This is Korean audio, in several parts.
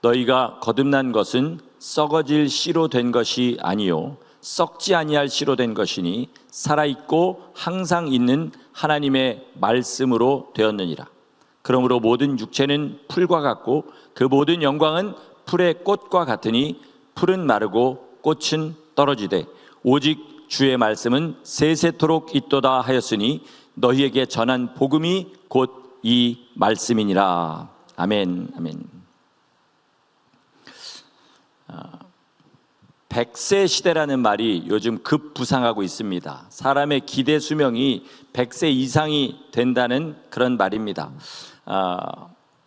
너희가 거듭난 것은 썩어질 씨로 된 것이 아니요 썩지 아니할 씨로 된 것이니 살아있고 항상 있는 하나님의 말씀으로 되었느니라. 그러므로 모든 육체는 풀과 같고 그 모든 영광은 풀의 꽃과 같으니 풀은 마르고 꽃은 떨어지되 오직 주의 말씀은 세세토록 있도다 하였으니 너희에게 전한 복음이 곧 이 말씀이니라. 아멘. 아멘. 100세 시대라는 말이 요즘 급부상하고 있습니다. 사람의 기대 수명이 100세 이상이 된다는 그런 말입니다.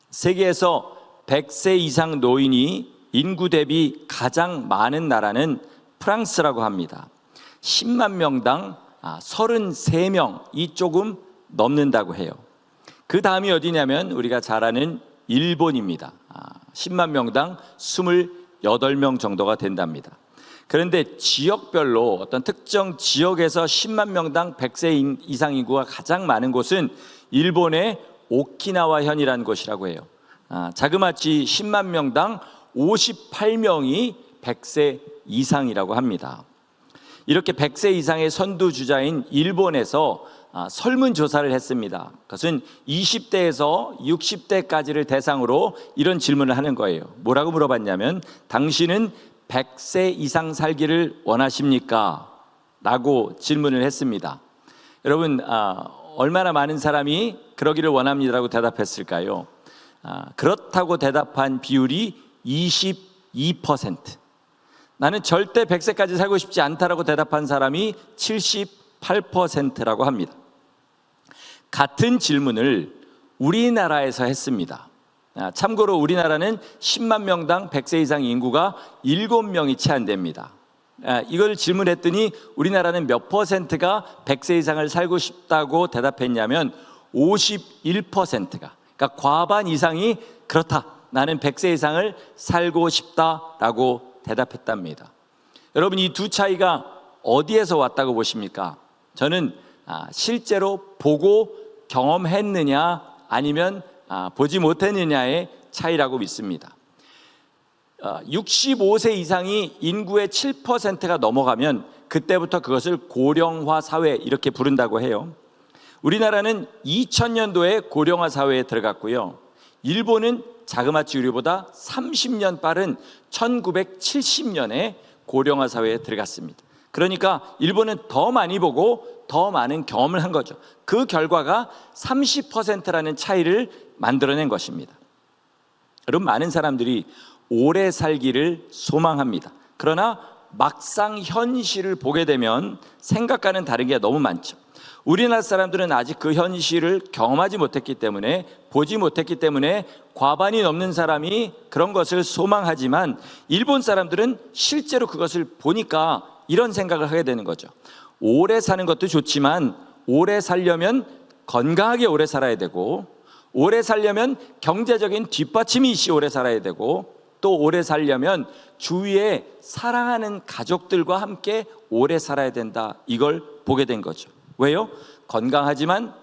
세계에서 100세 이상 노인이 인구 대비 가장 많은 나라는 프랑스라고 합니다. 10만 명당 33명이 조금 넘는다고 해요. 그 다음이 어디냐면 우리가 잘 아는 일본입니다. 10만 명당 28명 정도가 된답니다. 그런데 지역별로 어떤 특정 지역에서 10만 명당 100세 이상 인구가 가장 많은 곳은 일본의 오키나와 현이라는 곳이라고 해요. 자그마치 10만 명당 58명이 100세 이상이라고 합니다. 이렇게 100세 이상의 선두주자인 일본에서 설문조사를 했습니다. 그것은 20대에서 60대까지를 대상으로 이런 질문을 하는 거예요. 뭐라고 물어봤냐면 당신은 100세 이상 살기를 원하십니까? 라고 질문을 했습니다. 여러분 얼마나 많은 사람이 그러기를 원합니다라고 대답했을까요? 그렇다고 대답한 비율이 22%. 나는 절대 100세까지 살고 싶지 않다라고 대답한 사람이 78%라고 합니다. 같은 질문을 우리나라에서 했습니다. 참고로 우리나라는 10만 명당 100세 이상 인구가 7명이 채 안 됩니다. 이걸 질문했더니 우리나라는 몇 퍼센트가 100세 이상을 살고 싶다고 대답했냐면 51%가, 그러니까 과반 이상이 그렇다, 나는 100세 이상을 살고 싶다라고 대답했답니다. 여러분 이 두 차이가 어디에서 왔다고 보십니까? 저는 실제로 보고 경험했느냐 아니면 보지 못했느냐의 차이라고 믿습니다. 65세 이상이 인구의 7%가 넘어가면 그때부터 그것을 고령화 사회 이렇게 부른다고 해요. 우리나라는 2000년도에 고령화 사회에 들어갔고요. 일본은 자그마치 우리보다 30년 빠른 1970년에 고령화 사회에 들어갔습니다. 그러니까 일본은 더 많이 보고 더 많은 경험을 한 거죠. 그 결과가 30%라는 차이를 만들어낸 것입니다. 여러분 많은 사람들이 오래 살기를 소망합니다. 그러나 막상 현실을 보게 되면 생각과는 다른 게 너무 많죠. 우리나라 사람들은 아직 그 현실을 경험하지 못했기 때문에, 보지 못했기 때문에 과반이 넘는 사람이 그런 것을 소망하지만 일본 사람들은 실제로 그것을 보니까 이런 생각을 하게 되는 거죠. 오래 사는 것도 좋지만 오래 살려면 건강하게 오래 살아야 되고, 오래 살려면 경제적인 뒷받침이 있이 오래 살아야 되고, 또 오래 살려면 주위에 사랑하는 가족들과 함께 오래 살아야 된다, 이걸 보게 된 거죠. 왜요? 건강하지만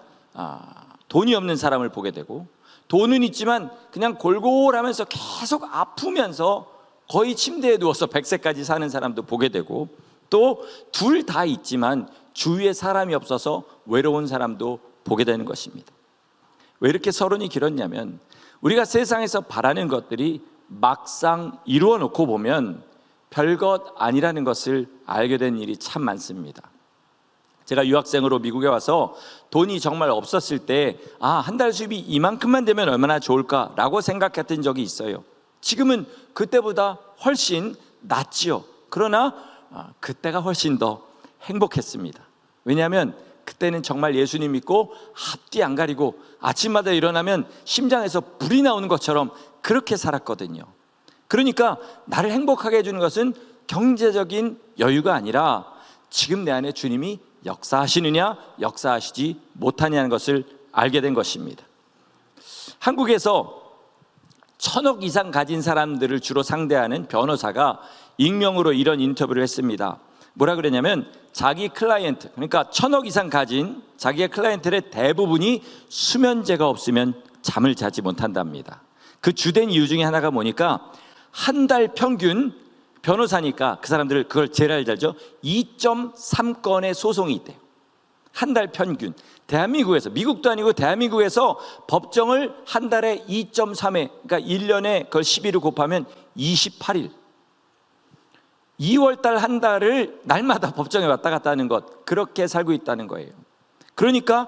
돈이 없는 사람을 보게 되고, 돈은 있지만 그냥 골골하면서 계속 아프면서 거의 침대에 누워서 100세까지 사는 사람도 보게 되고, 또 둘 다 있지만 주위에 사람이 없어서 외로운 사람도 보게 되는 것입니다. 왜 이렇게 서론이 길었냐면 우리가 세상에서 바라는 것들이 막상 이루어 놓고 보면 별것 아니라는 것을 알게 된 일이 참 많습니다. 제가 유학생으로 미국에 와서 돈이 정말 없었을 때 한 달 수입이 이만큼만 되면 얼마나 좋을까라고 생각했던 적이 있어요. 지금은 그때보다 훨씬 낫지요. 그러나 그때가 훨씬 더 행복했습니다. 왜냐하면 그때는 정말 예수님 믿고 앞뒤 안 가리고 아침마다 일어나면 심장에서 불이 나오는 것처럼 그렇게 살았거든요. 그러니까 나를 행복하게 해주는 것은 경제적인 여유가 아니라 지금 내 안에 주님이 역사하시느냐 역사하시지 못하냐는 것을 알게 된 것입니다. 한국에서 1000억 이상 가진 사람들을 주로 상대하는 변호사가 익명으로 이런 인터뷰를 했습니다. 뭐라 그러냐면 자기 클라이언트, 그러니까 1000억 이상 가진 자기의 클라이언트의 대부분이 수면제가 없으면 잠을 자지 못한답니다. 그 주된 이유 중에 하나가 뭐니까 한 달 평균 변호사니까 그 사람들 그걸 제일 알죠. 2.3건의 소송이 있대요. 한 달 평균. 대한민국에서, 미국도 아니고 대한민국에서 법정을 한 달에 2.3회, 그러니까 1년에 그걸 12로 곱하면 28일. 2월 달 한 달을 날마다 법정에 왔다 갔다 하는 것, 그렇게 살고 있다는 거예요. 그러니까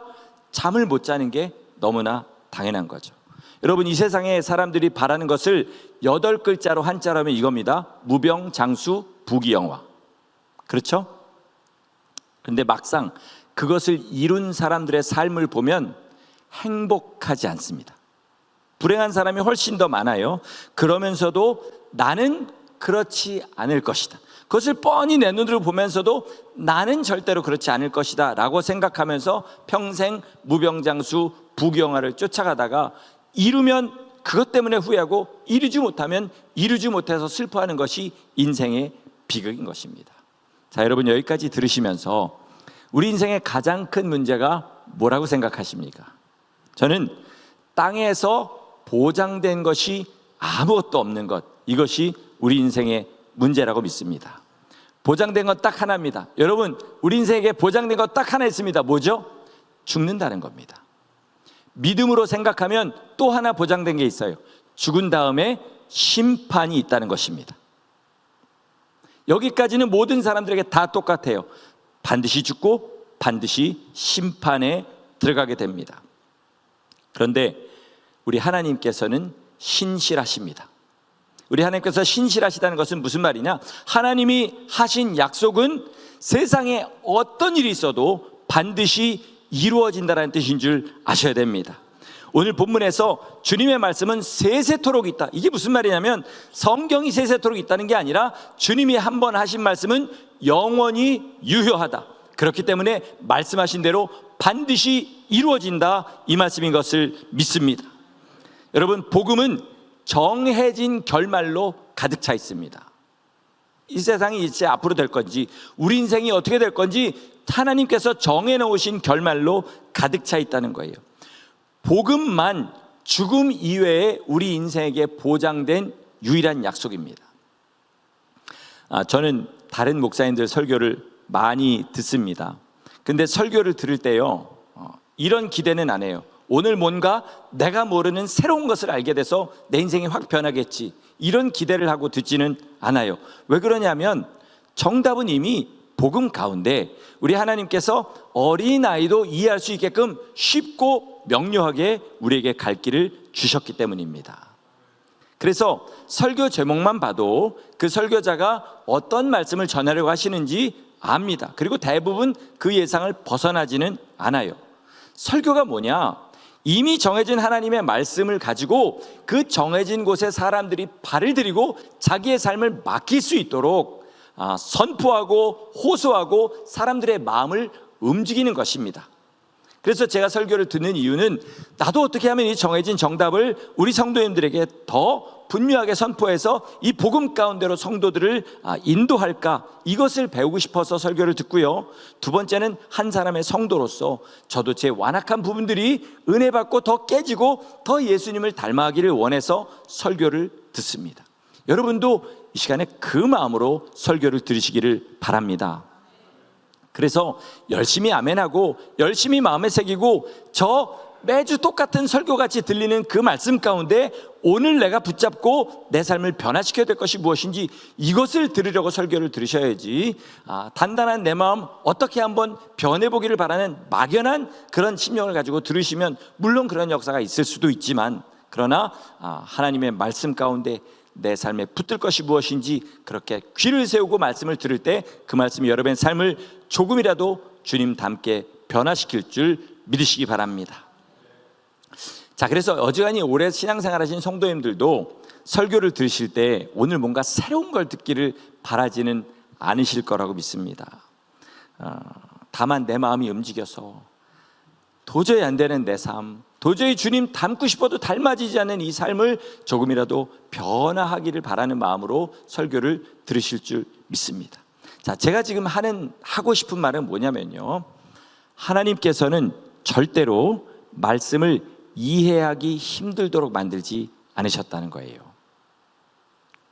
잠을 못 자는 게 너무나 당연한 거죠. 여러분, 이 세상에 사람들이 바라는 것을 8글자로 한자로 하면 이겁니다. 무병장수 부귀영화. 그렇죠? 그런데 막상 그것을 이룬 사람들의 삶을 보면 행복하지 않습니다. 불행한 사람이 훨씬 더 많아요. 그러면서도 나는 그렇지 않을 것이다. 그것을 뻔히 내 눈으로 보면서도 나는 절대로 그렇지 않을 것이다 라고 생각하면서 평생 무병장수 부귀영화를 쫓아가다가 이루면 그것 때문에 후회하고 이루지 못하면 이루지 못해서 슬퍼하는 것이 인생의 비극인 것입니다. 자, 여러분, 여기까지 들으시면서 우리 인생의 가장 큰 문제가 뭐라고 생각하십니까? 저는 땅에서 보장된 것이 아무것도 없는 것, 이것이 우리 인생의 문제라고 믿습니다. 보장된 건 딱 하나입니다. 여러분, 우리 인생에게 보장된 것 딱 하나 있습니다. 뭐죠? 죽는다는 겁니다. 믿음으로 생각하면 또 하나 보장된 게 있어요. 죽은 다음에 심판이 있다는 것입니다. 여기까지는 모든 사람들에게 다 똑같아요. 반드시 죽고 반드시 심판에 들어가게 됩니다. 그런데 우리 하나님께서는 신실하십니다. 우리 하나님께서 신실하시다는 것은 무슨 말이냐? 하나님이 하신 약속은 세상에 어떤 일이 있어도 반드시 이루어진다는 뜻인 줄 아셔야 됩니다. 오늘 본문에서 주님의 말씀은 세세토록 있다. 이게 무슨 말이냐면 성경이 세세토록 있다는 게 아니라 주님이 한 번 하신 말씀은 영원히 유효하다. 그렇기 때문에 말씀하신 대로 반드시 이루어진다, 이 말씀인 것을 믿습니다. 여러분, 복음은 정해진 결말로 가득 차 있습니다. 이 세상이 이제 앞으로 될 건지, 우리 인생이 어떻게 될 건지 하나님께서 정해놓으신 결말로 가득 차 있다는 거예요. 복음만 죽음 이외에 우리 인생에게 보장된 유일한 약속입니다. 저는 다른 목사님들 설교를 많이 듣습니다. 근데 설교를 들을 때요, 이런 기대는 안 해요. 오늘 뭔가 내가 모르는 새로운 것을 알게 돼서 내 인생이 확 변하겠지, 이런 기대를 하고 듣지는 않아요. 왜 그러냐면 정답은 이미 복음 가운데 우리 하나님께서 어린아이도 이해할 수 있게끔 쉽고 명료하게 우리에게 갈 길을 주셨기 때문입니다. 그래서 설교 제목만 봐도 그 설교자가 어떤 말씀을 전하려고 하시는지 압니다. 그리고 대부분 그 예상을 벗어나지는 않아요. 설교가 뭐냐? 이미 정해진 하나님의 말씀을 가지고 그 정해진 곳에 사람들이 발을 들이고 자기의 삶을 맡길 수 있도록 선포하고 호소하고 사람들의 마음을 움직이는 것입니다. 그래서 제가 설교를 듣는 이유는 나도 어떻게 하면 이 정해진 정답을 우리 성도님들에게 더 분명하게 선포해서 이 복음 가운데로 성도들을 인도할까, 이것을 배우고 싶어서 설교를 듣고요. 두 번째는 한 사람의 성도로서 저도 제 완악한 부분들이 은혜 받고 더 깨지고 더 예수님을 닮아가기를 원해서 설교를 듣습니다. 여러분도 이 시간에 그 마음으로 설교를 들으시기를 바랍니다. 그래서 열심히 아멘하고 열심히 마음에 새기고 저 매주 똑같은 설교같이 들리는 그 말씀 가운데 오늘 내가 붙잡고 내 삶을 변화시켜야 될 것이 무엇인지 이것을 들으려고 설교를 들으셔야지, 단단한 내 마음 어떻게 한번 변해보기를 바라는 막연한 그런 심령을 가지고 들으시면 물론 그런 역사가 있을 수도 있지만, 그러나 하나님의 말씀 가운데 내 삶에 붙들 것이 무엇인지 그렇게 귀를 세우고 말씀을 들을 때 그 말씀이 여러분의 삶을 조금이라도 주님 닮게 변화시킬 줄 믿으시기 바랍니다. 자, 그래서 어지간히 오래 신앙생활 하신 성도님들도 설교를 들으실 때 오늘 뭔가 새로운 걸 듣기를 바라지는 않으실 거라고 믿습니다. 다만 내 마음이 움직여서 도저히 안 되는 내 삶, 도저히 주님 닮고 싶어도 닮아지지 않는 이 삶을 조금이라도 변화하기를 바라는 마음으로 설교를 들으실 줄 믿습니다. 자, 제가 지금 하고 싶은 말은 뭐냐면요, 하나님께서는 절대로 말씀을 이해하기 힘들도록 만들지 않으셨다는 거예요.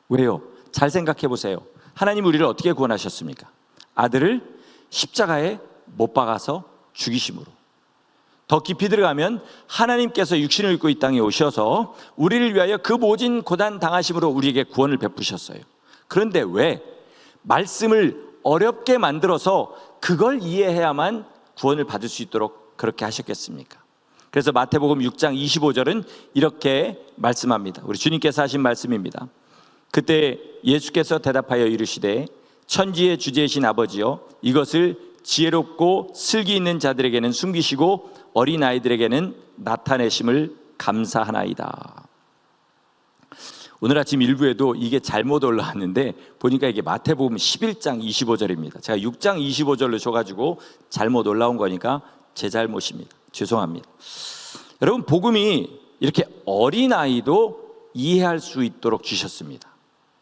왜요? 잘 생각해 보세요. 하나님 우리를 어떻게 구원하셨습니까? 아들을 십자가에 못 박아서 죽이심으로. 더 깊이 들어가면 하나님께서 육신을 입고 이 땅에 오셔서 우리를 위하여 그 모진 고난 당하심으로 우리에게 구원을 베푸셨어요. 그런데 왜 말씀을 어렵게 만들어서 그걸 이해해야만 구원을 받을 수 있도록 그렇게 하셨겠습니까? 그래서 마태복음 6장 25절은 이렇게 말씀합니다. 우리 주님께서 하신 말씀입니다. 그때 예수께서 대답하여 이르시되 천지의 주제이신 아버지여, 이것을 지혜롭고 슬기 있는 자들에게는 숨기시고 어린아이들에게는 나타내심을 감사하나이다. 오늘 아침 일부에도 이게 잘못 올라왔는데 보니까 이게 마태복음 11장 25절입니다. 제가 6장 25절로 줘가지고 잘못 올라온 거니까 제 잘못입니다. 죄송합니다. 여러분, 복음이 이렇게 어린아이도 이해할 수 있도록 주셨습니다.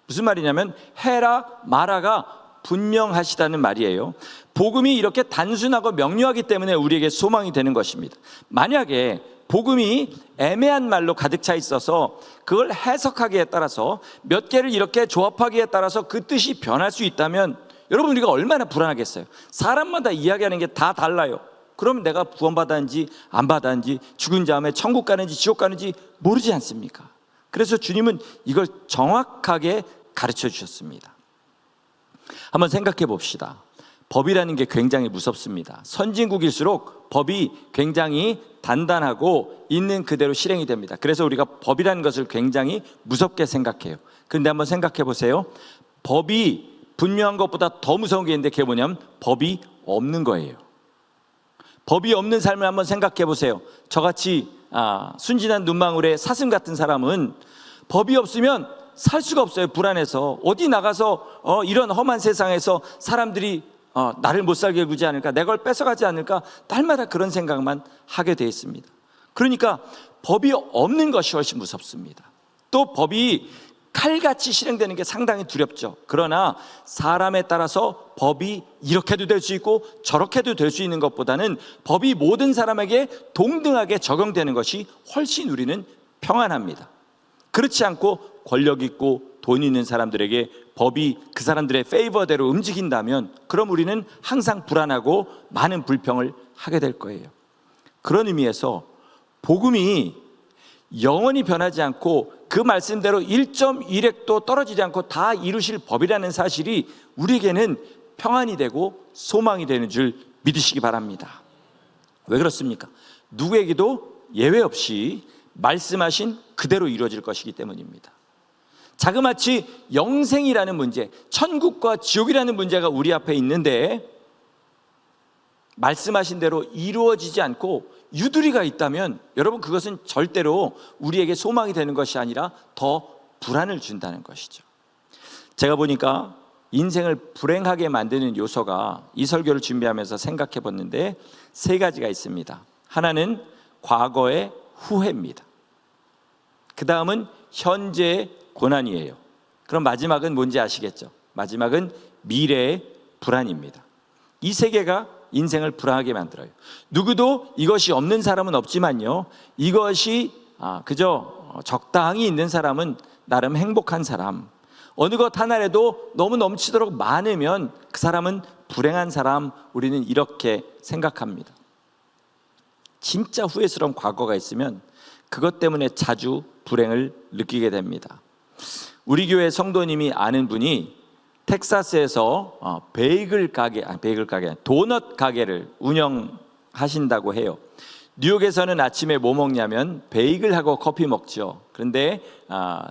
무슨 말이냐면 해라 마라가 분명하시다는 말이에요. 복음이 이렇게 단순하고 명료하기 때문에 우리에게 소망이 되는 것입니다. 만약에 복음이 애매한 말로 가득 차 있어서 그걸 해석하기에 따라서 몇 개를 이렇게 조합하기에 따라서 그 뜻이 변할 수 있다면 여러분, 우리가 얼마나 불안하겠어요. 사람마다 이야기하는 게 다 달라요. 그럼 내가 구원받았는지 안 받았는지, 죽은 다음에 천국 가는지 지옥 가는지 모르지 않습니까? 그래서 주님은 이걸 정확하게 가르쳐 주셨습니다. 한번 생각해 봅시다. 법이라는 게 굉장히 무섭습니다. 선진국일수록 법이 굉장히 단단하고 있는 그대로 실행이 됩니다. 그래서 우리가 법이라는 것을 굉장히 무섭게 생각해요. 그런데 한번 생각해 보세요. 법이 분명한 것보다 더 무서운 게 있는데 그게 뭐냐면 법이 없는 거예요. 법이 없는 삶을 한번 생각해 보세요. 저같이 순진한 눈망울의 사슴 같은 사람은 법이 없으면 살 수가 없어요. 불안해서 어디 나가서 이런 험한 세상에서 사람들이 나를 못 살게 구지 않을까, 내 걸 뺏어가지 않을까, 날마다 그런 생각만 하게 돼 있습니다. 그러니까 법이 없는 것이 훨씬 무섭습니다. 또 법이 칼같이 실행되는 게 상당히 두렵죠. 그러나 사람에 따라서 법이 이렇게도 될 수 있고 저렇게도 될 수 있는 것보다는 법이 모든 사람에게 동등하게 적용되는 것이 훨씬 우리는 평안합니다. 그렇지 않고 권력 있고 돈 있는 사람들에게 법이 그 사람들의 페이버대로 움직인다면 그럼 우리는 항상 불안하고 많은 불평을 하게 될 거예요. 그런 의미에서 복음이 영원히 변하지 않고 그 말씀대로 1.1획도 떨어지지 않고 다 이루실 법이라는 사실이 우리에게는 평안이 되고 소망이 되는 줄 믿으시기 바랍니다. 왜 그렇습니까? 누구에게도 예외 없이 말씀하신 그대로 이루어질 것이기 때문입니다. 자그마치 영생이라는 문제, 천국과 지옥이라는 문제가 우리 앞에 있는데 말씀하신 대로 이루어지지 않고 유두리가 있다면 여러분, 그것은 절대로 우리에게 소망이 되는 것이 아니라 더 불안을 준다는 것이죠. 제가 보니까 인생을 불행하게 만드는 요소가 이 설교를 준비하면서 생각해 봤는데 3가지가 있습니다. 하나는 과거의 후회입니다. 그 다음은 현재의 고난이에요. 그럼 마지막은 뭔지 아시겠죠? 마지막은 미래의 불안입니다. 이 3개가 인생을 불안하게 만들어요. 누구도 이것이 없는 사람은 없지만요, 이것이 그저 적당히 있는 사람은 나름 행복한 사람, 어느 것 하나라도 너무 넘치도록 많으면 그 사람은 불행한 사람, 우리는 이렇게 생각합니다. 진짜 후회스러운 과거가 있으면 그것 때문에 자주 불행을 느끼게 됩니다. 우리 교회 성도님이 아는 분이 텍사스에서 도넛 가게를 운영하신다고 해요. 뉴욕에서는 아침에 뭐 먹냐면 베이글하고 커피 먹죠. 그런데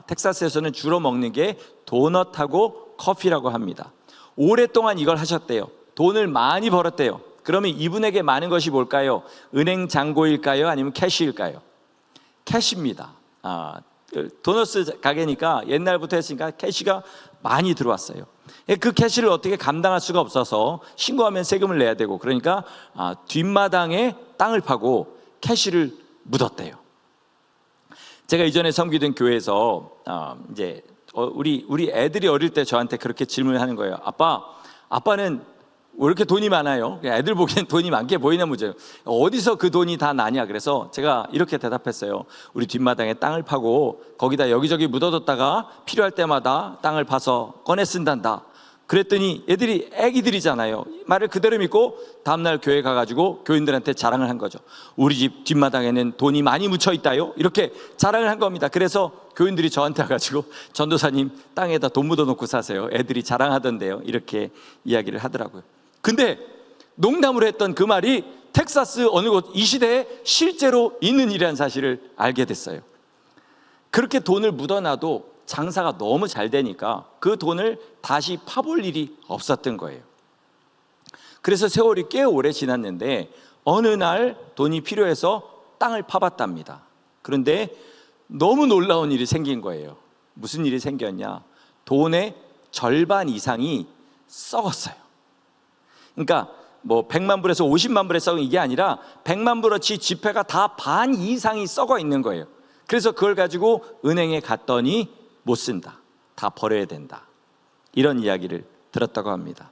텍사스에서는 주로 먹는 게 도넛하고 커피라고 합니다. 오랫동안 이걸 하셨대요. 돈을 많이 벌었대요. 그러면 이분에게 많은 것이 뭘까요? 은행 잔고일까요? 아니면 캐시일까요? 캐시입니다. 도넛 가게니까 옛날부터 했으니까 캐시가 많이 들어왔어요. 그 캐시를 어떻게 감당할 수가 없어서 신고하면 세금을 내야 되고, 그러니까 뒷마당에 땅을 파고 캐시를 묻었대요. 제가 이전에 섬기던 교회에서 우리 애들이 어릴 때 저한테 그렇게 질문을 하는 거예요. 아빠는 왜 이렇게 돈이 많아요? 애들 보기엔 돈이 많게 보이나 보죠. 어디서 그 돈이 다 나냐? 그래서 제가 이렇게 대답했어요. 우리 뒷마당에 땅을 파고 거기다 여기저기 묻어뒀다가 필요할 때마다 땅을 파서 꺼내 쓴단다. 그랬더니 애기들이잖아요. 말을 그대로 믿고 다음날 교회 가가지고 교인들한테 자랑을 한 거죠. 우리 집 뒷마당에는 돈이 많이 묻혀 있다요. 이렇게 자랑을 한 겁니다. 그래서 교인들이 저한테 와가지고 전도사님 땅에다 돈 묻어놓고 사세요. 애들이 자랑하던데요. 이렇게 이야기를 하더라고요. 근데 농담으로 했던 그 말이 텍사스 어느 곳 이 시대에 실제로 있는 일이라는 사실을 알게 됐어요. 그렇게 돈을 묻어놔도 장사가 너무 잘 되니까 그 돈을 다시 파볼 일이 없었던 거예요. 그래서 세월이 꽤 오래 지났는데 어느 날 돈이 필요해서 땅을 파봤답니다. 그런데 너무 놀라운 일이 생긴 거예요. 무슨 일이 생겼냐? 돈의 절반 이상이 썩었어요. 그러니까 뭐 100만 불에서 50만 불에 썩은 이게 아니라 100만 불어치 지폐가 다 반 이상이 썩어 있는 거예요. 그래서 그걸 가지고 은행에 갔더니 못 쓴다. 다 버려야 된다. 이런 이야기를 들었다고 합니다.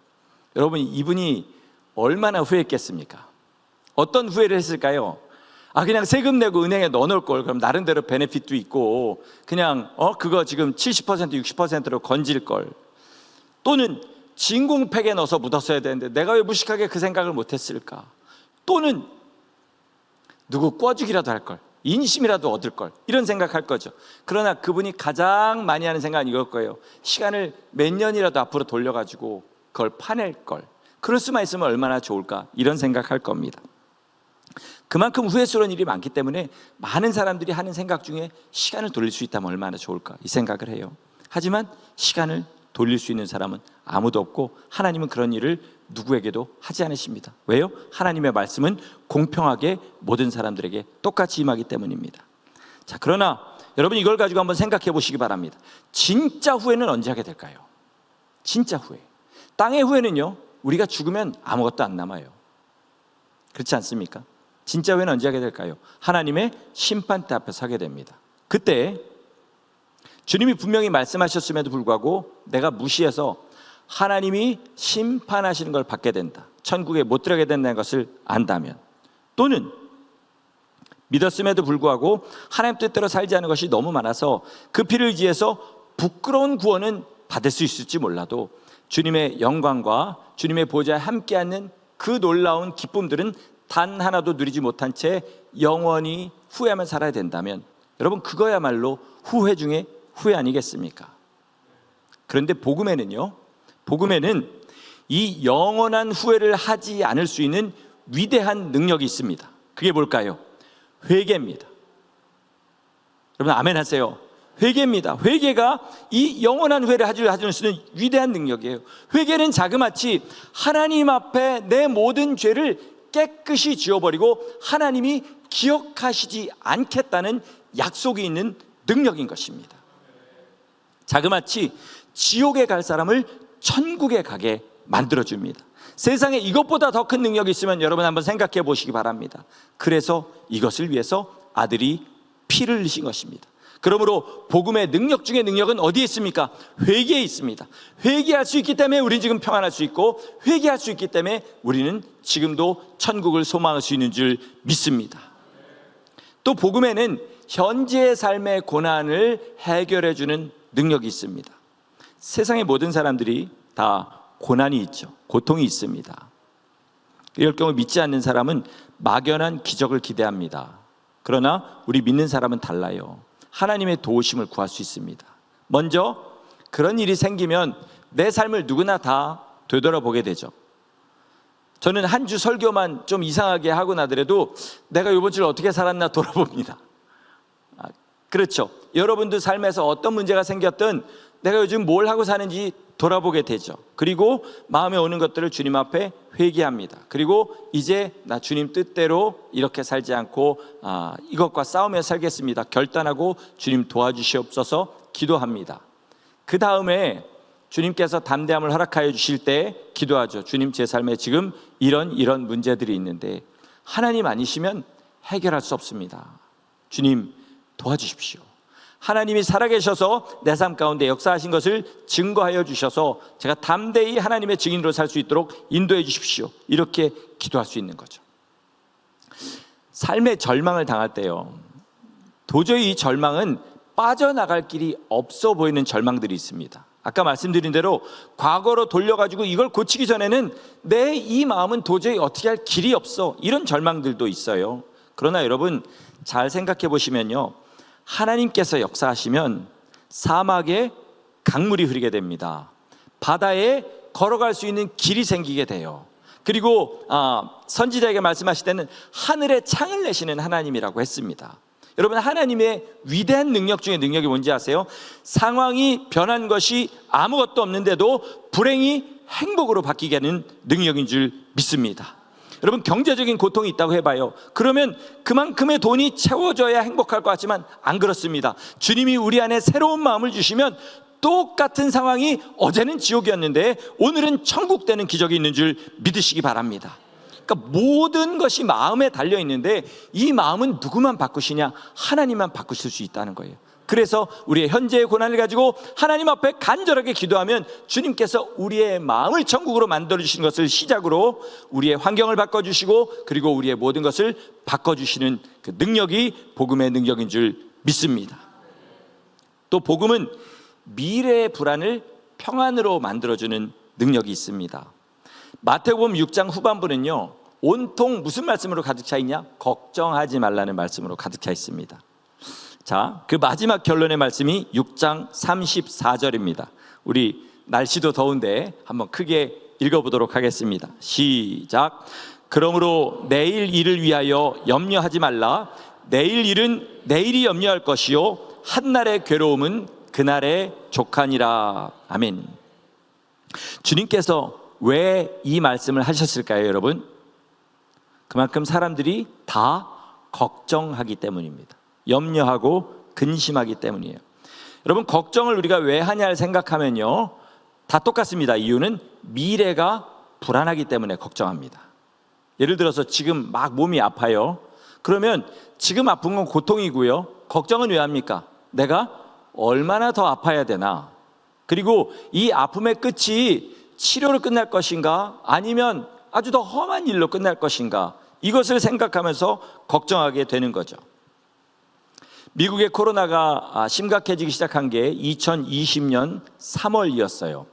여러분, 이분이 얼마나 후회했겠습니까? 어떤 후회를 했을까요? 그냥 세금 내고 은행에 넣어놓을 걸, 그럼 나름대로 베네핏도 있고 그냥 그거 지금 70% 60%로 건질 걸. 또는 진공팩에 넣어서 묻었어야 되는데 내가 왜 무식하게 그 생각을 못했을까? 또는 누구 꿔주기라도 할 걸, 인심이라도 얻을 걸, 이런 생각할 거죠. 그러나 그분이 가장 많이 하는 생각은 이걸 거예요. 시간을 몇 년이라도 앞으로 돌려가지고 그걸 파낼 걸, 그럴 수만 있으면 얼마나 좋을까, 이런 생각할 겁니다. 그만큼 후회스러운 일이 많기 때문에 많은 사람들이 하는 생각 중에 시간을 돌릴 수 있다면 얼마나 좋을까, 이 생각을 해요. 하지만 시간을 돌릴 수 있는 사람은 아무도 없고 하나님은 그런 일을 누구에게도 하지 않으십니다. 왜요? 하나님의 말씀은 공평하게 모든 사람들에게 똑같이 임하기 때문입니다. 자, 그러나 여러분, 이걸 가지고 한번 생각해 보시기 바랍니다. 진짜 후회는 언제 하게 될까요? 진짜 후회. 땅의 후회는요, 우리가 죽으면 아무것도 안 남아요. 그렇지 않습니까? 진짜 후회는 언제 하게 될까요? 하나님의 심판대 앞에서 하게 됩니다. 그때 주님이 분명히 말씀하셨음에도 불구하고 내가 무시해서 하나님이 심판하시는 걸 받게 된다, 천국에 못 들어가게 된다는 것을 안다면, 또는 믿었음에도 불구하고 하나님 뜻대로 살지 않은 것이 너무 많아서 그 피를 의지해서 부끄러운 구원은 받을 수 있을지 몰라도 주님의 영광과 주님의 보좌에 함께 하는 그 놀라운 기쁨들은 단 하나도 누리지 못한 채 영원히 후회하며 살아야 된다면, 여러분, 그거야말로 후회 중에 후회 아니겠습니까? 그런데 복음에는 이 영원한 후회를 하지 않을 수 있는 위대한 능력이 있습니다. 그게 뭘까요? 회개입니다. 여러분, 아멘 하세요. 회개입니다. 회개가 이 영원한 후회를 하지 수 있는 위대한 능력이에요. 회개는 자그마치 하나님 앞에 내 모든 죄를 깨끗이 지워버리고 하나님이 기억하시지 않겠다는 약속이 있는 능력인 것입니다. 자그마치 지옥에 갈 사람을 천국에 가게 만들어줍니다. 세상에 이것보다 더 큰 능력이 있으면 여러분 한번 생각해 보시기 바랍니다. 그래서 이것을 위해서 아들이 피를 흘리신 것입니다. 그러므로 복음의 능력 중에 능력은 어디에 있습니까? 회개에 있습니다. 회개할 수 있기 때문에 우리는 지금 평안할 수 있고, 회개할 수 있기 때문에 우리는 지금도 천국을 소망할 수 있는 줄 믿습니다. 또 복음에는 현재의 삶의 고난을 해결해 주는 능력이 있습니다. 세상의 모든 사람들이 다 고난이 있죠. 고통이 있습니다. 이럴 경우 믿지 않는 사람은 막연한 기적을 기대합니다. 그러나 우리 믿는 사람은 달라요. 하나님의 도우심을 구할 수 있습니다. 먼저 그런 일이 생기면 내 삶을 누구나 다 되돌아보게 되죠. 저는 한 주 설교만 좀 이상하게 하고 나더라도 내가 이번 주를 어떻게 살았나 돌아봅니다. 그렇죠. 여러분들 삶에서 어떤 문제가 생겼든 내가 요즘 뭘 하고 사는지 돌아보게 되죠. 그리고 마음에 오는 것들을 주님 앞에 회개합니다. 그리고 이제 나 주님 뜻대로 이렇게 살지 않고 이것과 싸우며 살겠습니다, 결단하고 주님 도와주시옵소서 기도합니다. 그 다음에 주님께서 담대함을 허락하여 주실 때 기도하죠. 주님, 제 삶에 지금 이런 문제들이 있는데 하나님 아니시면 해결할 수 없습니다. 주님 도와주십시오. 하나님이 살아계셔서 내 삶 가운데 역사하신 것을 증거하여 주셔서 제가 담대히 하나님의 증인으로 살 수 있도록 인도해 주십시오. 이렇게 기도할 수 있는 거죠. 삶의 절망을 당할 때요, 도저히 이 절망은 빠져나갈 길이 없어 보이는 절망들이 있습니다. 아까 말씀드린 대로 과거로 돌려가지고 이걸 고치기 전에는 내 이 마음은 도저히 어떻게 할 길이 없어, 이런 절망들도 있어요. 그러나 여러분 잘 생각해 보시면요, 하나님께서 역사하시면 사막에 강물이 흐르게 됩니다. 바다에 걸어갈 수 있는 길이 생기게 돼요. 그리고 선지자에게 말씀하실 때는 하늘에 창을 내시는 하나님이라고 했습니다. 여러분, 하나님의 위대한 능력 중에 능력이 뭔지 아세요? 상황이 변한 것이 아무것도 없는데도 불행이 행복으로 바뀌게 하는 능력인 줄 믿습니다. 여러분, 경제적인 고통이 있다고 해봐요. 그러면 그만큼의 돈이 채워져야 행복할 것 같지만 안 그렇습니다. 주님이 우리 안에 새로운 마음을 주시면 똑같은 상황이 어제는 지옥이었는데 오늘은 천국 되는 기적이 있는 줄 믿으시기 바랍니다. 그러니까 모든 것이 마음에 달려 있는데 이 마음은 누구만 바꾸시냐? 하나님만 바꾸실 수 있다는 거예요. 그래서 우리의 현재의 고난을 가지고 하나님 앞에 간절하게 기도하면 주님께서 우리의 마음을 천국으로 만들어주시는 것을 시작으로 우리의 환경을 바꿔주시고 그리고 우리의 모든 것을 바꿔주시는 그 능력이 복음의 능력인 줄 믿습니다. 또 복음은 미래의 불안을 평안으로 만들어주는 능력이 있습니다. 마태복음 6장 후반부는요, 온통 무슨 말씀으로 가득 차 있냐? 걱정하지 말라는 말씀으로 가득 차 있습니다. 자, 그 마지막 결론의 말씀이 6장 34절입니다. 우리 날씨도 더운데 한번 크게 읽어보도록 하겠습니다. 시작. 그러므로 내일 일을 위하여 염려하지 말라. 내일 일은 내일이 염려할 것이요 한날의 괴로움은 그날의 족하니라. 아멘. 주님께서 왜 이 말씀을 하셨을까요, 여러분? 그만큼 사람들이 다 걱정하기 때문입니다. 염려하고 근심하기 때문이에요. 여러분, 걱정을 우리가 왜 하냐를 생각하면요, 다 똑같습니다. 이유는 미래가 불안하기 때문에 걱정합니다. 예를 들어서 지금 막 몸이 아파요. 그러면 지금 아픈 건 고통이고요, 걱정은 왜 합니까? 내가 얼마나 더 아파야 되나? 그리고 이 아픔의 끝이 치료로 끝날 것인가? 아니면 아주 더 험한 일로 끝날 것인가? 이것을 생각하면서 걱정하게 되는 거죠. 미국의 코로나가 심각해지기 시작한 게 2020년 3월이었어요.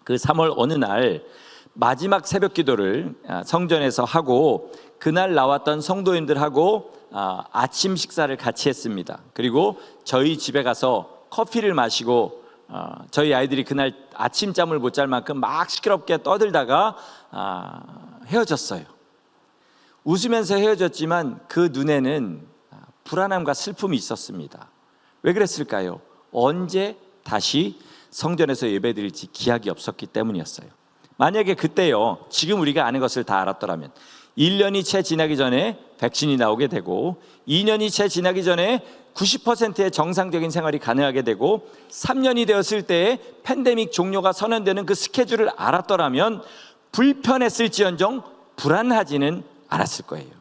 그 3월 어느 날 마지막 새벽 기도를 성전에서 하고 그날 나왔던 성도님들하고 아침 식사를 같이 했습니다. 그리고 저희 집에 가서 커피를 마시고 저희 아이들이 그날 아침잠을 못 잘 만큼 막 시끄럽게 떠들다가 헤어졌어요. 웃으면서 헤어졌지만 그 눈에는 불안함과 슬픔이 있었습니다. 왜 그랬을까요? 언제 다시 성전에서 예배드릴지 기약이 없었기 때문이었어요. 만약에 그때요, 지금 우리가 아는 것을 다 알았더라면 1년이 채 지나기 전에 백신이 나오게 되고 2년이 채 지나기 전에 90%의 정상적인 생활이 가능하게 되고 3년이 되었을 때에 팬데믹 종료가 선언되는 그 스케줄을 알았더라면 불편했을지언정 불안하지는 않았을 거예요.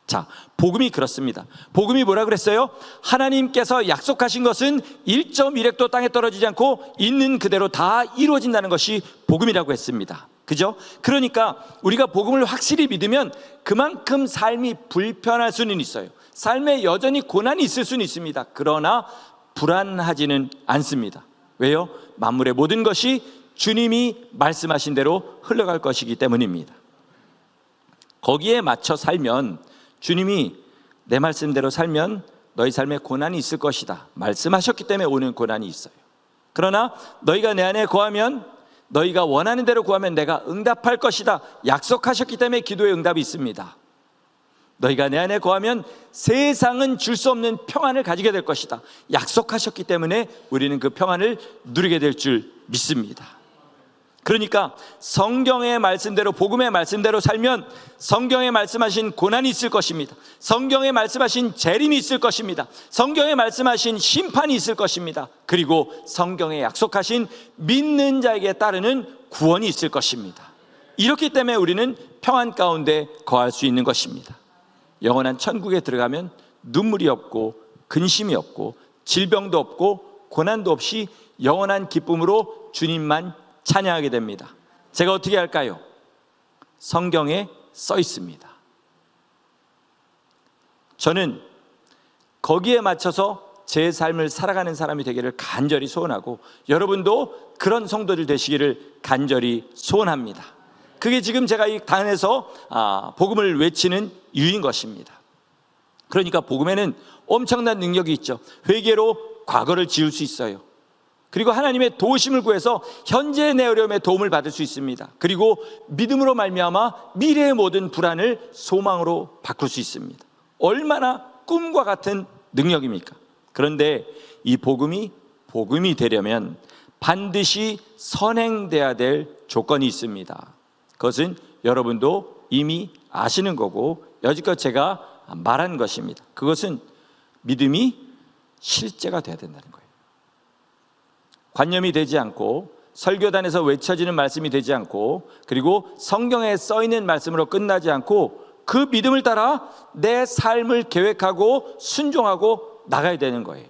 자, 복음이 그렇습니다. 복음이 뭐라 그랬어요? 하나님께서 약속하신 것은 1.1획도 땅에 떨어지지 않고 있는 그대로 다 이루어진다는 것이 복음이라고 했습니다. 그죠? 그러니까 우리가 복음을 확실히 믿으면 그만큼 삶이 불편할 수는 있어요. 삶에 여전히 고난이 있을 수는 있습니다. 그러나 불안하지는 않습니다. 왜요? 만물의 모든 것이 주님이 말씀하신 대로 흘러갈 것이기 때문입니다. 거기에 맞춰 살면, 주님이 내 말씀대로 살면 너희 삶에 고난이 있을 것이다 말씀하셨기 때문에 오는 고난이 있어요. 그러나 너희가 내 안에 거하면, 너희가 원하는 대로 구하면 내가 응답할 것이다 약속하셨기 때문에 기도의 응답이 있습니다. 너희가 내 안에 거하면 세상은 줄 수 없는 평안을 가지게 될 것이다 약속하셨기 때문에 우리는 그 평안을 누리게 될 줄 믿습니다. 그러니까 성경의 말씀대로, 복음의 말씀대로 살면 성경에 말씀하신 고난이 있을 것입니다. 성경에 말씀하신 재림이 있을 것입니다. 성경에 말씀하신 심판이 있을 것입니다. 그리고 성경에 약속하신 믿는 자에게 따르는 구원이 있을 것입니다. 이렇기 때문에 우리는 평안 가운데 거할 수 있는 것입니다. 영원한 천국에 들어가면 눈물이 없고 근심이 없고 질병도 없고 고난도 없이 영원한 기쁨으로 주님만 찬양하게 됩니다. 제가 어떻게 할까요? 성경에 써 있습니다. 저는 거기에 맞춰서 제 삶을 살아가는 사람이 되기를 간절히 소원하고, 여러분도 그런 성도들 되시기를 간절히 소원합니다. 그게 지금 제가 이 단에서 복음을 외치는 이유인 것입니다. 그러니까 복음에는 엄청난 능력이 있죠. 회개로 과거를 지울 수 있어요. 그리고 하나님의 도우심을 구해서 현재의 내 어려움에 도움을 받을 수 있습니다. 그리고 믿음으로 말미암아 미래의 모든 불안을 소망으로 바꿀 수 있습니다. 얼마나 꿈과 같은 능력입니까? 그런데 이 복음이 되려면 반드시 선행돼야 될 조건이 있습니다. 그것은 여러분도 이미 아시는 거고 여지껏 제가 말한 것입니다. 그것은 믿음이 실제가 돼야 된다는 거예요. 관념이 되지 않고 설교단에서 외쳐지는 말씀이 되지 않고, 그리고 성경에 써 있는 말씀으로 끝나지 않고 그 믿음을 따라 내 삶을 계획하고 순종하고 나가야 되는 거예요.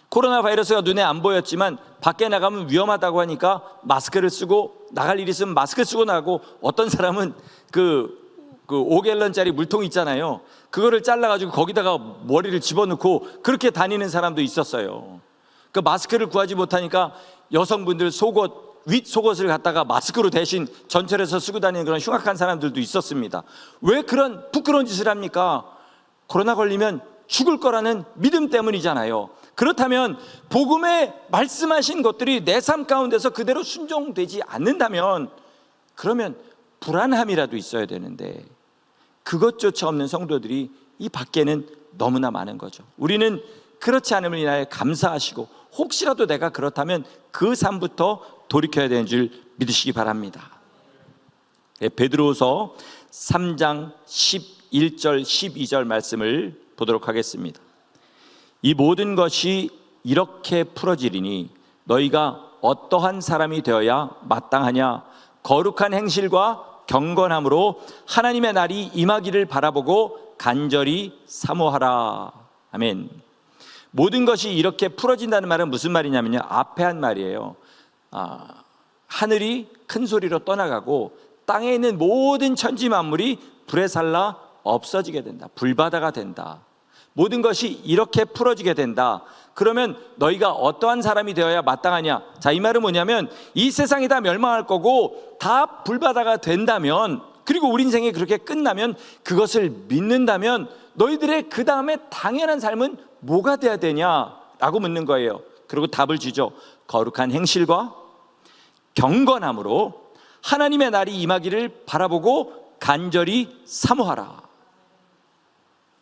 코로나 바이러스가 눈에 안 보였지만 밖에 나가면 위험하다고 하니까 마스크를 쓰고, 나갈 일이 있으면 마스크 쓰고 나가고, 어떤 사람은 그 5갤런짜리 물통 있잖아요. 그거를 잘라가지고 거기다가 머리를 집어넣고 그렇게 다니는 사람도 있었어요. 그 마스크를 구하지 못하니까 여성분들 속옷, 윗 속옷을 갖다가 마스크로 대신 전철에서 쓰고 다니는 그런 흉악한 사람들도 있었습니다. 왜 그런 부끄러운 짓을 합니까? 코로나 걸리면 죽을 거라는 믿음 때문이잖아요. 그렇다면 복음에 말씀하신 것들이 내 삶 가운데서 그대로 순종되지 않는다면, 그러면 불안함이라도 있어야 되는데 그것조차 없는 성도들이 이 밖에는 너무나 많은 거죠. 우리는 그렇지 않음을 인하여 감사하시고, 혹시라도 내가 그렇다면 그 삶부터 돌이켜야 되는 줄 믿으시기 바랍니다. 베드로후서 3장 11절 12절 말씀을 보도록 하겠습니다. 이 모든 것이 이렇게 풀어지리니 너희가 어떠한 사람이 되어야 마땅하냐? 거룩한 행실과 경건함으로 하나님의 날이 임하기를 바라보고 간절히 사모하라. 아멘. 모든 것이 이렇게 풀어진다는 말은 무슨 말이냐면요, 앞에 한 말이에요. 하늘이 큰 소리로 떠나가고 땅에 있는 모든 천지 만물이 불에 살라 없어지게 된다. 불바다가 된다. 모든 것이 이렇게 풀어지게 된다. 그러면 너희가 어떠한 사람이 되어야 마땅하냐? 자, 이 말은 뭐냐면 이 세상이 다 멸망할 거고 다 불바다가 된다면, 그리고 우리 인생이 그렇게 끝나면, 그것을 믿는다면 너희들의 그 다음에 당연한 삶은 뭐가 돼야 되냐라고 묻는 거예요. 그리고 답을 주죠. 거룩한 행실과 경건함으로 하나님의 날이 임하기를 바라보고 간절히 사모하라.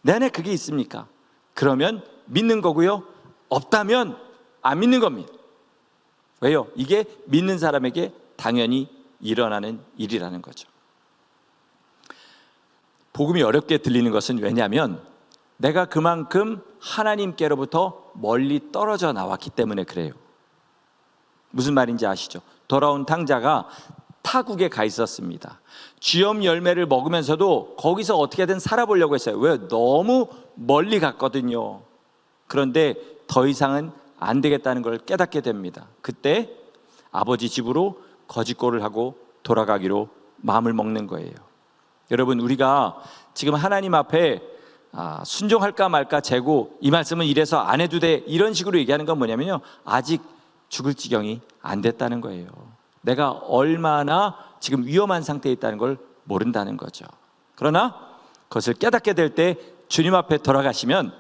내 안에 그게 있습니까? 그러면 믿는 거고요. 없다면 안 믿는 겁니다. 왜요? 이게 믿는 사람에게 당연히 일어나는 일이라는 거죠. 복음이 어렵게 들리는 것은 왜냐하면 내가 그만큼 하나님께로부터 멀리 떨어져 나왔기 때문에 그래요. 무슨 말인지 아시죠? 돌아온 탕자가 타국에 가 있었습니다. 쥐염 열매를 먹으면서도 거기서 어떻게든 살아보려고 했어요. 왜? 너무 멀리 갔거든요. 그런데 더 이상은 안 되겠다는 걸 깨닫게 됩니다. 그때 아버지 집으로 거짓골을 하고 돌아가기로 마음을 먹는 거예요. 여러분, 우리가 지금 하나님 앞에 순종할까 말까 재고, 이 말씀은 이래서 안 해도 돼, 이런 식으로 얘기하는 건 뭐냐면요, 아직 죽을 지경이 안 됐다는 거예요. 내가 얼마나 지금 위험한 상태에 있다는 걸 모른다는 거죠. 그러나 그것을 깨닫게 될 때 주님 앞에 돌아가시면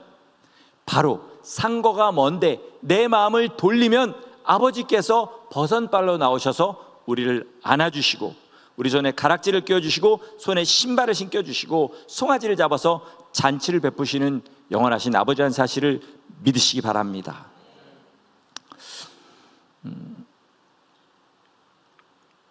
바로 상거가 먼데 내 마음을 돌리면 아버지께서 버선발로 나오셔서 우리를 안아주시고, 우리 손에 가락지를 끼워주시고, 손에 신발을 신겨주시고, 송아지를 잡아서 잔치를 베푸시는 영원하신 아버지라는 사실을 믿으시기 바랍니다.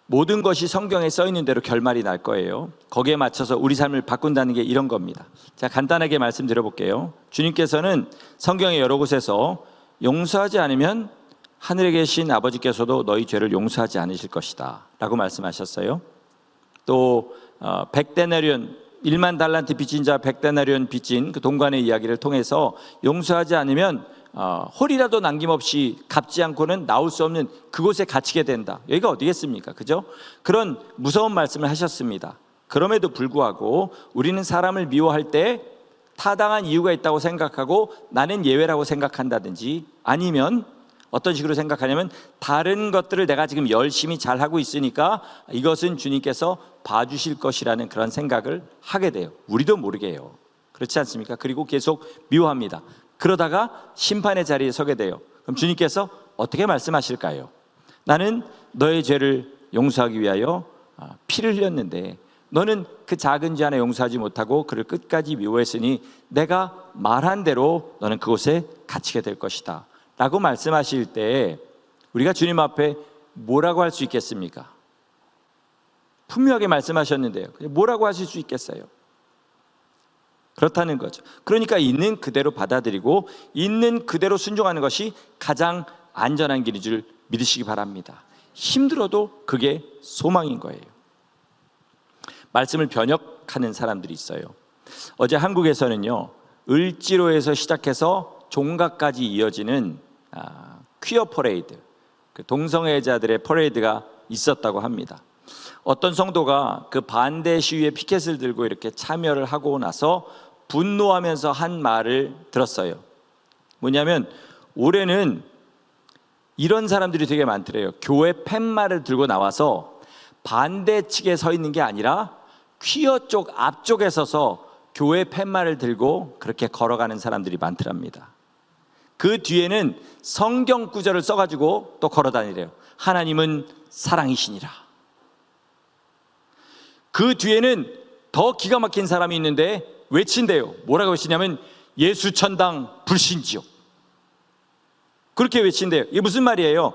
모든 것이 성경에 써 있는 대로 결말이 날 거예요. 거기에 맞춰서 우리 삶을 바꾼다는 게 이런 겁니다. 자, 간단하게 말씀드려볼게요. 주님께서는 성경의 여러 곳에서 용서하지 않으면 하늘에 계신 아버지께서도 너희 죄를 용서하지 않으실 것이다 라고 말씀하셨어요. 또 100데나리온 1만 달란트 빚진 자 100데나리온 빚진 그 동관의 이야기를 통해서 용서하지 않으면 홀이라도 남김없이 갚지 않고는 나올 수 없는 그곳에 갇히게 된다. 여기가 어디겠습니까? 그죠? 그런 무서운 말씀을 하셨습니다. 그럼에도 불구하고 우리는 사람을 미워할 때 타당한 이유가 있다고 생각하고 나는 예외라고 생각한다든지, 아니면 어떤 식으로 생각하냐면 다른 것들을 내가 지금 열심히 잘하고 있으니까 이것은 주님께서 봐주실 것이라는 그런 생각을 하게 돼요. 우리도 모르게 해요. 그렇지 않습니까? 그리고 계속 미워합니다. 그러다가 심판의 자리에 서게 돼요. 그럼 주님께서 어떻게 말씀하실까요? 나는 너의 죄를 용서하기 위하여 피를 흘렸는데 너는 그 작은 죄 하나 용서하지 못하고 그를 끝까지 미워했으니 내가 말한 대로 너는 그곳에 갇히게 될 것이다 라고 말씀하실 때 우리가 주님 앞에 뭐라고 할 수 있겠습니까? 분명하게 말씀하셨는데요, 뭐라고 하실 수 있겠어요? 그렇다는 거죠. 그러니까 있는 그대로 받아들이고 있는 그대로 순종하는 것이 가장 안전한 길인 줄 믿으시기 바랍니다. 힘들어도 그게 소망인 거예요. 말씀을 변역하는 사람들이 있어요. 어제 한국에서는요, 을지로에서 시작해서 종각까지 이어지는 퀴어 퍼레이드, 그 동성애자들의 퍼레이드가 있었다고 합니다. 어떤 성도가 그 반대 시위에 피켓을 들고 이렇게 참여를 하고 나서 분노하면서 한 말을 들었어요. 뭐냐면 올해는 이런 사람들이 되게 많더래요. 교회 팻말을 들고 나와서 반대 측에 서 있는 게 아니라 퀴어 쪽 앞쪽에 서서 교회 팻말을 들고 그렇게 걸어가는 사람들이 많더랍니다. 그 뒤에는 성경 구절을 써가지고 또 걸어다니래요. 하나님은 사랑이시니라. 그 뒤에는 더 기가 막힌 사람이 있는데 외친대요. 뭐라고 외치냐면 예수 천당 불신지옥. 그렇게 외친대요. 이게 무슨 말이에요?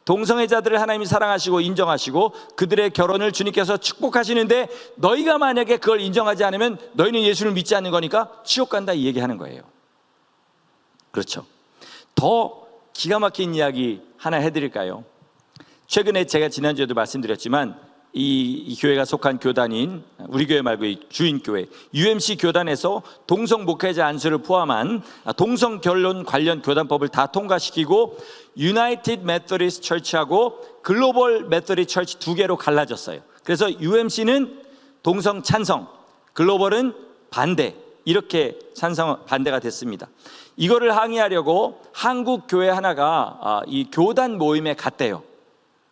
동성애자들을 하나님이 사랑하시고 인정하시고 그들의 결혼을 주님께서 축복하시는데 너희가 만약에 그걸 인정하지 않으면 너희는 예수를 믿지 않는 거니까 지옥 간다, 이 얘기하는 거예요. 그렇죠. 더 기가 막힌 이야기 하나 해드릴까요? 최근에 제가 지난주에도 말씀드렸지만 이 교회가 속한 교단인, 우리 교회 말고 이 주인교회 UMC 교단에서 동성 목회자 안수를 포함한 동성 결혼 관련 교단법을 다 통과시키고 유나이티드 메서디스트 처치하고 글로벌 메서디스트 처치 두 개로 갈라졌어요. 그래서 UMC는 동성 찬성, 글로벌은 반대, 이렇게 찬성 반대가 됐습니다. 이거를 항의하려고 한국 교회 하나가 이 교단 모임에 갔대요.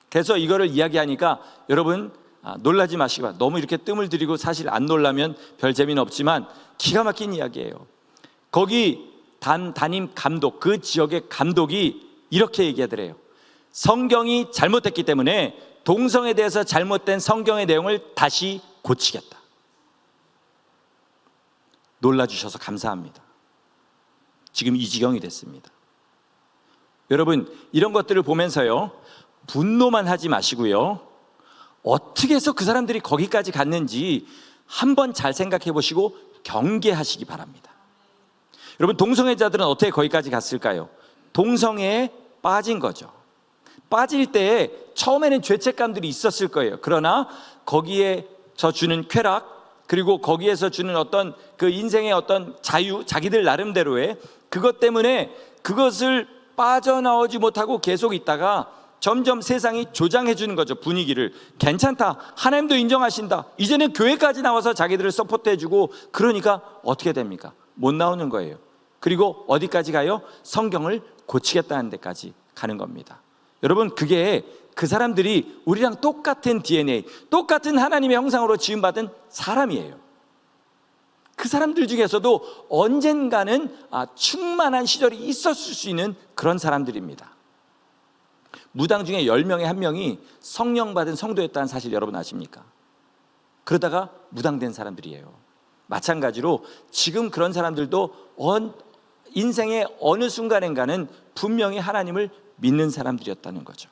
그래서 이거를 이야기하니까 여러분 놀라지 마시기 바랍니다. 너무 이렇게 뜸을 들이고 사실 안 놀라면 별 재미는 없지만 기가 막힌 이야기예요. 거기 담임 감독, 그 지역의 감독이 이렇게 얘기하더래요. 성경이 잘못됐기 때문에 동성에 대해서 잘못된 성경의 내용을 다시 고치겠다. 놀라주셔서 감사합니다. 지금 이 지경이 됐습니다. 여러분, 이런 것들을 보면서요, 분노만 하지 마시고요, 어떻게 해서 그 사람들이 거기까지 갔는지 한번 잘 생각해 보시고 경계하시기 바랍니다. 여러분, 동성애자들은 어떻게 거기까지 갔을까요? 동성애에 빠진 거죠. 빠질 때 처음에는 죄책감들이 있었을 거예요. 그러나 거기에서 주는 쾌락, 그리고 거기에서 주는 어떤 그 인생의 어떤 자유, 자기들 나름대로의 그것 때문에 그것을 빠져나오지 못하고 계속 있다가 점점 세상이 조장해 주는 거죠. 분위기를. 괜찮다, 하나님도 인정하신다, 이제는 교회까지 나와서 자기들을 서포트해 주고, 그러니까 어떻게 됩니까? 못 나오는 거예요. 그리고 어디까지 가요? 성경을 고치겠다는 데까지 가는 겁니다. 여러분, 그게 그 사람들이 우리랑 똑같은 DNA, 똑같은 하나님의 형상으로 지음받은 사람이에요. 그 사람들 중에서도 언젠가는 충만한 시절이 있었을 수 있는 그런 사람들입니다. 무당 중에 10명에 1명이 성령 받은 성도였다는 사실 여러분 아십니까? 그러다가 무당된 사람들이에요. 마찬가지로 지금 그런 사람들도 인생의 어느 순간인가는 분명히 하나님을 믿는 사람들이었다는 거죠.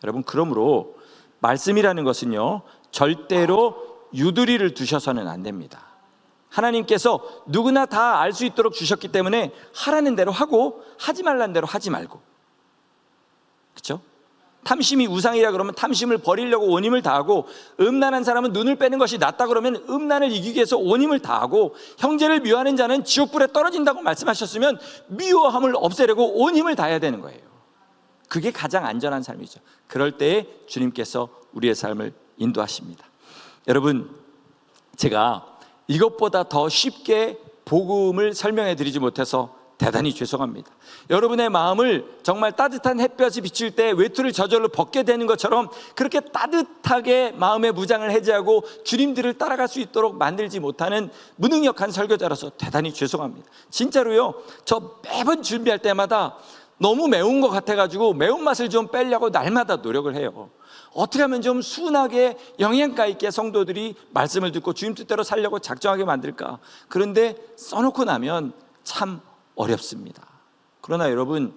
여러분, 그러므로 말씀이라는 것은요, 절대로 유두리를 두셔서는 안 됩니다. 하나님께서 누구나 다 알 수 있도록 주셨기 때문에 하라는 대로 하고 하지 말라는 대로 하지 말고, 그렇죠? 탐심이 우상이라 그러면 탐심을 버리려고 온 힘을 다하고, 음란한 사람은 눈을 빼는 것이 낫다 그러면 음란을 이기기 위해서 온 힘을 다하고, 형제를 미워하는 자는 지옥불에 떨어진다고 말씀하셨으면 미워함을 없애려고 온 힘을 다해야 되는 거예요. 그게 가장 안전한 삶이죠. 그럴 때에 주님께서 우리의 삶을 인도하십니다. 여러분, 제가 이것보다 더 쉽게 복음을 설명해 드리지 못해서 대단히 죄송합니다. 여러분의 마음을 정말 따뜻한 햇볕이 비칠 때 외투를 저절로 벗게 되는 것처럼 그렇게 따뜻하게 마음의 무장을 해제하고 주님들을 따라갈 수 있도록 만들지 못하는 무능력한 설교자로서 대단히 죄송합니다. 진짜로요, 저 매번 준비할 때마다 너무 매운 것 같아가지고 매운맛을 좀 빼려고 날마다 노력을 해요. 어떻게 하면 좀 순하게 영양가 있게 성도들이 말씀을 듣고 주님 뜻대로 살려고 작정하게 만들까? 그런데 써놓고 나면 참 어렵습니다. 그러나 여러분,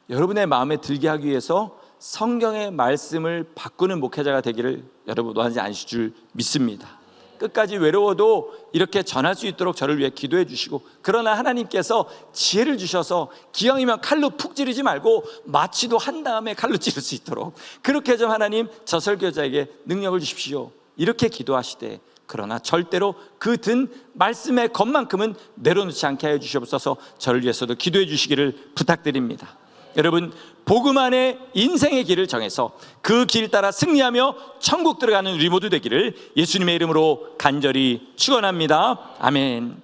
여러분의 마음에 들게 하기 위해서 성경의 말씀을 바꾸는 목회자가 되기를 여러분 원하지 않으실 줄 믿습니다. 끝까지 외로워도 이렇게 전할 수 있도록 저를 위해 기도해 주시고, 그러나 하나님께서 지혜를 주셔서 기왕이면 칼로 푹 찌르지 말고 마취도 한 다음에 칼로 찌를 수 있도록 그렇게 좀 하나님 저 설교자에게 능력을 주십시오, 이렇게 기도하시되, 그러나 절대로 그 든 말씀의 것만큼은 내려놓지 않게 하여 주시옵소서. 저를 위해서도 기도해 주시기를 부탁드립니다. 여러분, 복음 안에 인생의 길을 정해서 그 길 따라 승리하며 천국 들어가는 우리 모두 되기를 예수님의 이름으로 간절히 축원합니다. 아멘.